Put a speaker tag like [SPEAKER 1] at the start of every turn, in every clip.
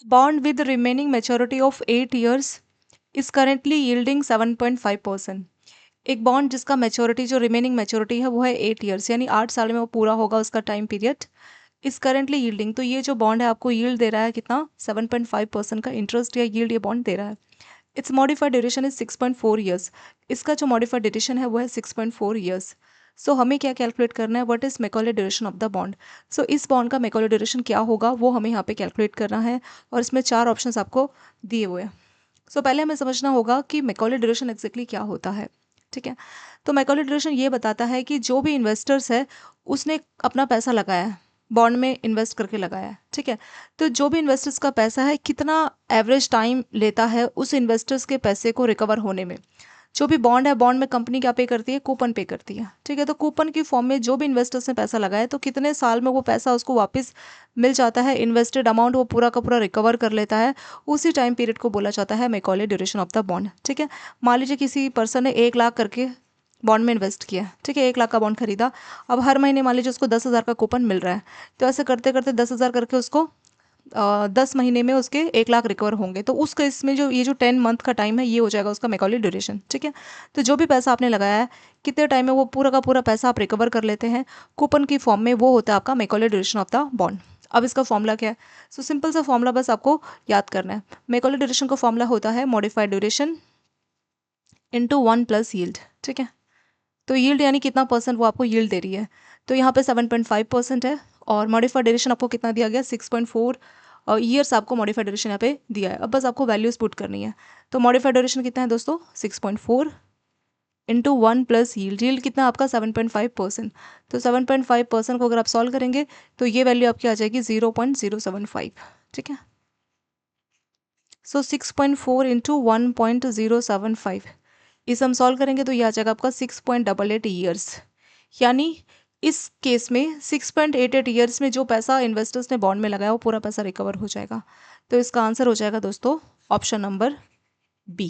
[SPEAKER 1] Bond with remaining maturity of 8 years is currently yielding 7.5%। एक bond जिसका maturity जो remaining maturity है वो है 8 years, यानी 8 साल में वो पूरा होगा उसका टाइम पीरियड। इस करेंटली यील्डिंग, तो ये जो बॉन्ड है आपको यील्ड दे रहा है कितना, 7.5% का इंटरेस्ट या यील्ड ये बॉन्ड दे रहा है। It's modified duration is 6.4 years। इसका जो मॉडिफाइड ड्यूरेशन है वो है 6.4 years। सो हमें क्या कैलकुलेट करना है, what is Macaulay duration of the bond. So इस बॉन्ड का मैकॉले ड्यूरेशन क्या होगा वो हमें यहाँ पे कैलकुलेट करना है, और इसमें 4 ऑप्शंस आपको दिए हुए हैं। सो पहले हमें समझना होगा कि मैकॉले ड्यूरेशन एग्जैक्टली क्या होता है। ठीक है, तो मैकॉले ड्यूरेशन ये बताता है कि जो भी इन्वेस्टर्स है उसने अपना पैसा लगाया है, बॉन्ड में इन्वेस्ट करके लगाया है। ठीक है, तो जो भी इन्वेस्टर्स का पैसा है कितना एवरेज टाइम लेता है उस इन्वेस्टर्स के पैसे को रिकवर होने में। जो भी बॉन्ड है, बॉन्ड में कंपनी क्या पे करती है, कूपन पे करती है। ठीक है, तो कूपन की फॉर्म में जो भी इन्वेस्टर्स ने पैसा लगाया तो कितने साल में वो पैसा उसको वापस मिल जाता है, इन्वेस्टेड अमाउंट वो पूरा का पूरा रिकवर कर लेता है, उसी टाइम पीरियड को बोला जाता है Macaulay duration of the bond. ठीक है, मान लीजिए किसी पर्सन ने 1 लाख करके बॉन्ड में इन्वेस्ट किया। ठीक है, 1 लाख का बॉन्ड खरीदा। अब हर महीने मान लीजिए उसको 10,000 का कूपन मिल रहा है, तो ऐसे करते करते 10,000 करके उसको 10 महीने में उसके 1 लाख रिकवर होंगे। तो उस केस में जो ये जो 10 month का टाइम है ये हो जाएगा उसका मैकॉले ड्यूरेशन। ठीक है, तो जो भी पैसा आपने लगाया है कितने टाइम में वो पूरा का पूरा पैसा आप रिकवर कर लेते हैं कूपन की फॉर्म में, वो होता है आपका Macaulay duration of the bond. अब इसका फॉर्मूला क्या है, सो सिंपल सा फॉर्मूला बस आपको याद करना है। मैकॉले ड्यूरेशन का फॉर्मूला होता है मॉडिफाइड ड्यूरेशन इंटू 1 + यील्ड। ठीक है, तो यील्ड यानी कितना परसेंट वो आपको यील्ड दे रही है, तो यहाँ पे 7.5% है, और मॉडिफाइड ड्यूरेशन आपको कितना दिया गया, 6.4 और ईयर्स आपको मॉडिफाइड ड्यूरेशन यहाँ पे दिया है। अब बस आपको वैल्यूज पुट करनी है। तो मॉडिफाइड ड्यूरेशन कितना है दोस्तों, 6.4 इंटू 1 + यील्ड। यील्ड कितना आपका 7.5%। तो 7.5% को अगर आप सॉल्व करेंगे तो ये वैल्यू आपकी आ जाएगी 0.075। ठीक है, सो 6.4 इंटू 1.075 इस हम सॉल्व करेंगे तो ये आ जाएगा आपका 6.88 ईयर्स। यानी इस केस में 6.88 ईयर्स में जो पैसा इन्वेस्टर्स ने बॉन्ड में लगाया वो पूरा पैसा रिकवर हो जाएगा। तो इसका आंसर हो जाएगा दोस्तों ऑप्शन नंबर बी।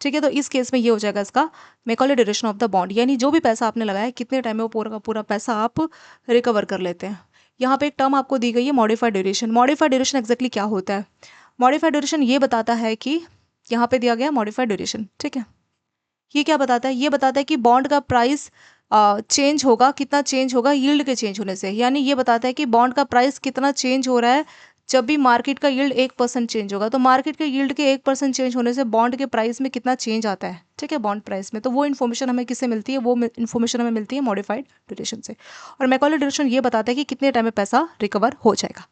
[SPEAKER 1] ठीक है, तो इस केस में ये हो जाएगा इसका Macaulay duration of the bond, यानी जो भी पैसा आपने लगाया है कितने टाइम में वो पूरा का पूरा पैसा आप रिकवर कर लेते हैं। यहाँ पे एक टर्म आपको दी गई है modified duration. Modified duration exactly क्या होता है, मॉडिफाइड ड्यूरेशन ये बताता है कि यहाँ पे दिया गया मॉडिफाइड ड्यूरेशन। ठीक है, ये क्या बताता है, ये बताता है कि बॉन्ड का प्राइस चेंज होगा, कितना चेंज होगा यील्ड के चेंज होने से। यानी ये बताता है कि बॉन्ड का प्राइस कितना चेंज हो रहा है जब भी मार्केट का यील्ड 1% चेंज होगा। तो मार्केट के यील्ड के 1% चेंज होने से बॉन्ड के प्राइस में कितना चेंज आता है। ठीक है, बॉन्ड प्राइस में, तो वो इन्फॉर्मेशन हमें किससे मिलती है, वो इन्फॉर्मेशन हमें मिलती है मॉडिफाइड ड्यूरेशन से। और मैकॉले ड्यूरेशन ये बताता है कि कितने टाइम में पैसा रिकवर हो जाएगा।